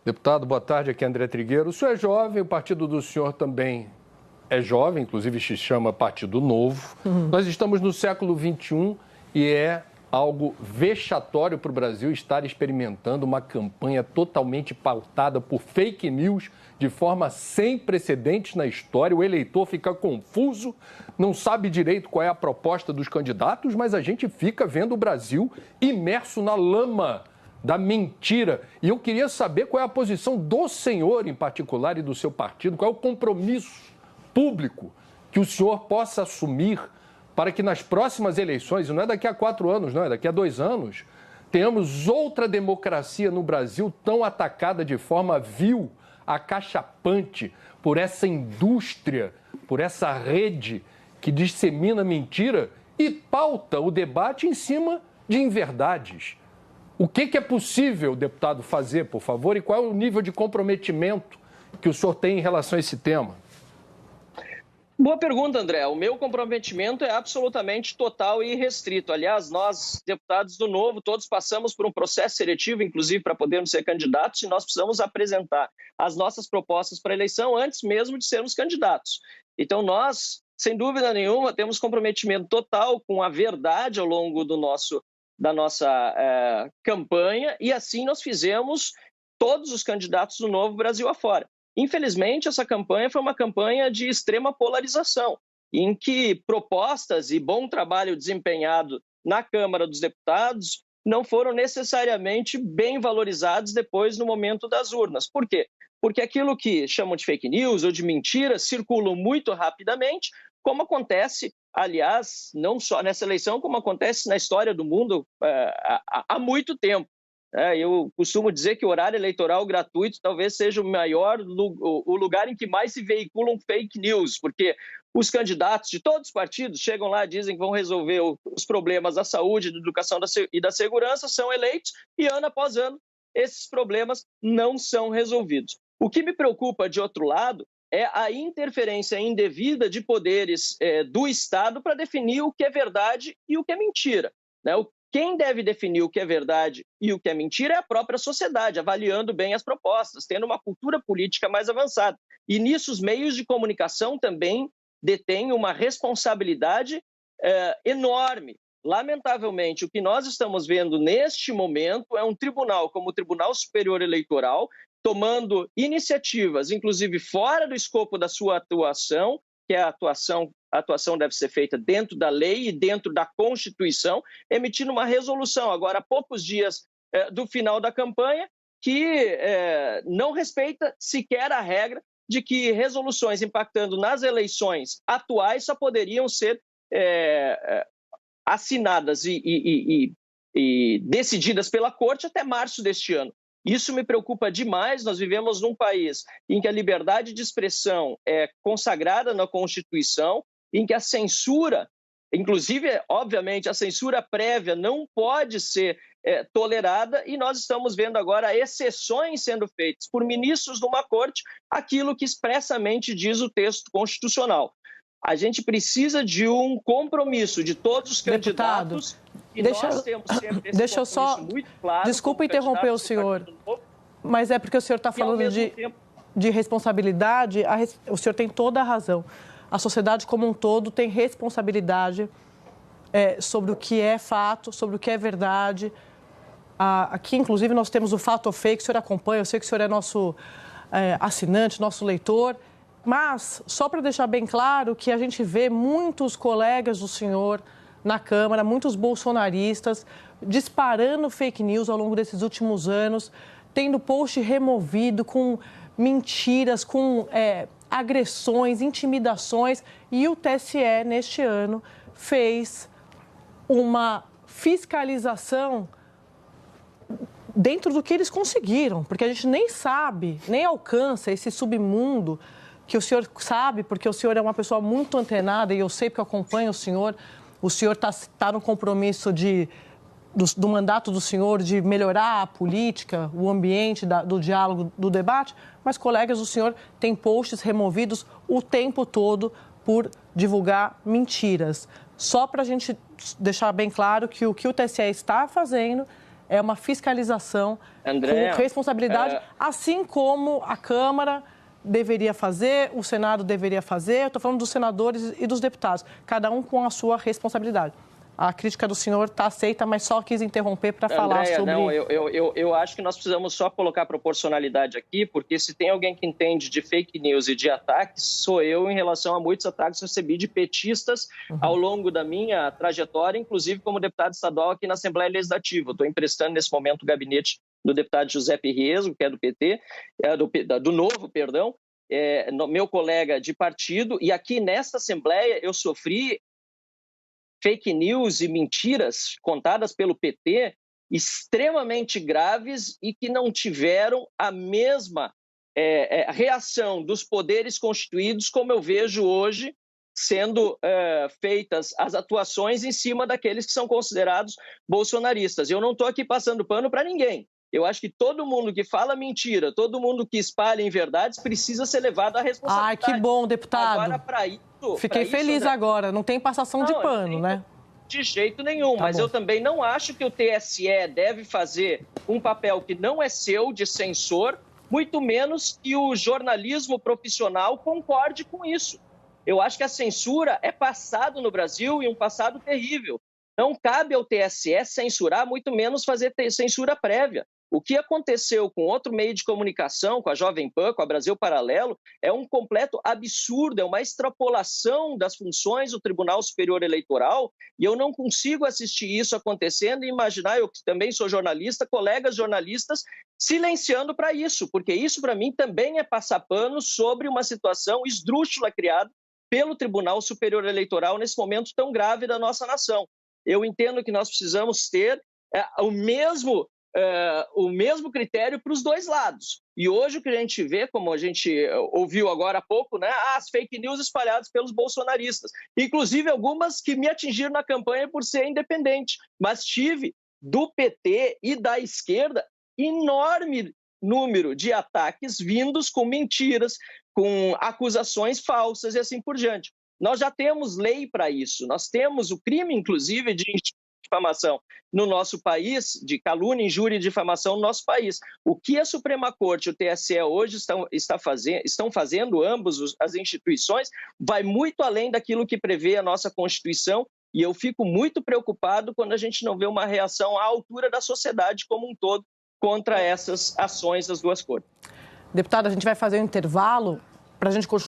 Deputado, boa tarde. Aqui é André Trigueiro. O senhor é jovem, o partido do senhor também é jovem, inclusive se chama Partido Novo. Nós estamos no século XXI e é algo vexatório para o Brasil estar experimentando uma campanha totalmente pautada por fake news de forma sem precedentes na história. O eleitor fica confuso, não sabe direito qual é a proposta dos candidatos, mas a gente fica vendo o Brasil imerso na lama da mentira. E eu queria saber qual é a posição do senhor em particular e do seu partido, qual é o compromisso público que o senhor possa assumir para que nas próximas eleições, e não é daqui a 4 anos, não, é daqui a 2 anos, tenhamos outra democracia no Brasil tão atacada de forma vil, acachapante, por essa indústria, por essa rede que dissemina mentira e pauta o debate em cima de inverdades. O que é possível, deputado, fazer, por favor, e qual é o nível de comprometimento que o senhor tem em relação a esse tema? Boa pergunta, André. O meu comprometimento é absolutamente total e restrito. Aliás, nós, deputados do Novo, todos passamos por um processo seletivo, inclusive para podermos ser candidatos, e nós precisamos apresentar as nossas propostas para a eleição antes mesmo de sermos candidatos. Então, nós, sem dúvida nenhuma, temos comprometimento total com a verdade ao longo da nossa campanha, e assim nós fizemos todos os candidatos do Novo Brasil afora. Infelizmente, essa campanha foi uma campanha de extrema polarização, em que propostas e bom trabalho desempenhado na Câmara dos Deputados não foram necessariamente bem valorizados depois no momento das urnas. Por quê? Porque aquilo que chamam de fake news ou de mentira circulam muito rapidamente, como acontece, aliás, não só nessa eleição, como acontece na história do mundo há muito tempo. Eu costumo dizer que o horário eleitoral gratuito talvez seja o lugar em que mais se veiculam fake news, porque os candidatos de todos os partidos chegam lá, dizem que vão resolver os problemas da saúde, da educação e da segurança, são eleitos e ano após ano esses problemas não são resolvidos. O que me preocupa, de outro lado, é a interferência indevida de poderes do Estado para definir o que é verdade e o que é mentira, né? Quem deve definir o que é verdade e o que é mentira é a própria sociedade, avaliando bem as propostas, tendo uma cultura política mais avançada. E nisso os meios de comunicação também detêm uma responsabilidade enorme. Lamentavelmente, o que nós estamos vendo neste momento é um tribunal como o Tribunal Superior Eleitoral tomando iniciativas, inclusive fora do escopo da sua atuação, que a atuação deve ser feita dentro da lei e dentro da Constituição, emitindo uma resolução, agora há poucos dias do final da campanha, que não respeita sequer a regra de que resoluções impactando nas eleições atuais só poderiam ser assinadas e decididas pela Corte até março deste ano. Isso me preocupa demais. Nós vivemos num país em que a liberdade de expressão é consagrada na Constituição, em que a censura, inclusive, obviamente, a censura prévia não pode ser tolerada, e nós estamos vendo agora exceções sendo feitas por ministros de uma corte, aquilo que expressamente diz o texto constitucional. A gente precisa de um compromisso de todos os candidatos. Deixa eu só... muito claro. Desculpa interromper o senhor, mas é porque o senhor está falando de responsabilidade. O senhor tem toda a razão. A sociedade como um todo tem responsabilidade sobre o que é fato, sobre o que é verdade. Aqui, inclusive, nós temos o Fato ou Fake, o senhor acompanha, eu sei que o senhor é nosso assinante, nosso leitor. Mas, só para deixar bem claro que a gente vê muitos colegas do senhor na Câmara, muitos bolsonaristas, disparando fake news ao longo desses últimos anos, tendo post removido com mentiras, com agressões, intimidações. E o TSE, neste ano, fez uma fiscalização dentro do que eles conseguiram, porque a gente nem sabe, nem alcança esse submundo que o senhor sabe, porque o senhor é uma pessoa muito antenada, e eu sei porque eu acompanho o senhor está no compromisso do mandato do senhor de melhorar a política, o ambiente do diálogo, do debate, mas colegas do senhor têm posts removidos o tempo todo por divulgar mentiras. Só para a gente deixar bem claro que o TSE está fazendo é uma fiscalização André, com responsabilidade, assim como a Câmara deveria fazer, o Senado deveria fazer. Eu estou falando dos senadores e dos deputados, cada um com a sua responsabilidade. A crítica do senhor está aceita, mas só quis interromper para falar sobre... Não, eu acho que nós precisamos só colocar proporcionalidade aqui, porque se tem alguém que entende de fake news e de ataques, sou eu em relação a muitos ataques que recebi de petistas ao longo da minha trajetória, inclusive como deputado estadual aqui na Assembleia Legislativa. Estou emprestando nesse momento o gabinete do deputado José Rieso, que é do PT, do Novo, perdão, meu colega de partido, e aqui nesta Assembleia eu sofri fake news e mentiras contadas pelo PT extremamente graves e que não tiveram a mesma reação dos poderes constituídos como eu vejo hoje sendo feitas as atuações em cima daqueles que são considerados bolsonaristas. Eu não estou aqui passando pano para ninguém. Eu acho que todo mundo que fala mentira, todo mundo que espalha inverdades precisa ser levado à responsabilidade. Ai, que bom, deputado. Agora, para isso... Fiquei feliz agora, não tem passação de pano, né? De jeito nenhum, mas eu também não acho que o TSE deve fazer um papel que não é seu, de censor, muito menos que o jornalismo profissional concorde com isso. Eu acho que a censura é passado no Brasil e um passado terrível. Não cabe ao TSE censurar, muito menos fazer censura prévia. O que aconteceu com outro meio de comunicação, com a Jovem Pan, com a Brasil Paralelo, é um completo absurdo, é uma extrapolação das funções do Tribunal Superior Eleitoral, e eu não consigo assistir isso acontecendo e imaginar, eu que também sou jornalista, colegas jornalistas silenciando para isso, porque isso para mim também é passar pano sobre uma situação esdrúxula criada pelo Tribunal Superior Eleitoral nesse momento tão grave da nossa nação. Eu entendo que nós precisamos ter o mesmo critério para os dois lados. E hoje o que a gente vê, como a gente ouviu agora há pouco, né, as fake news espalhadas pelos bolsonaristas. Inclusive algumas que me atingiram na campanha por ser independente. Mas tive do PT e da esquerda enorme número de ataques vindos com mentiras, com acusações falsas e assim por diante. Nós já temos lei para isso. Nós temos o crime, inclusive, de difamação no nosso país, de calúnia, injúria e difamação no nosso país. O que a Suprema Corte e o TSE hoje estão fazendo, ambos as instituições, vai muito além daquilo que prevê a nossa Constituição, e eu fico muito preocupado quando a gente não vê uma reação à altura da sociedade como um todo contra essas ações das duas cortes. Deputado, a gente vai fazer um intervalo para a gente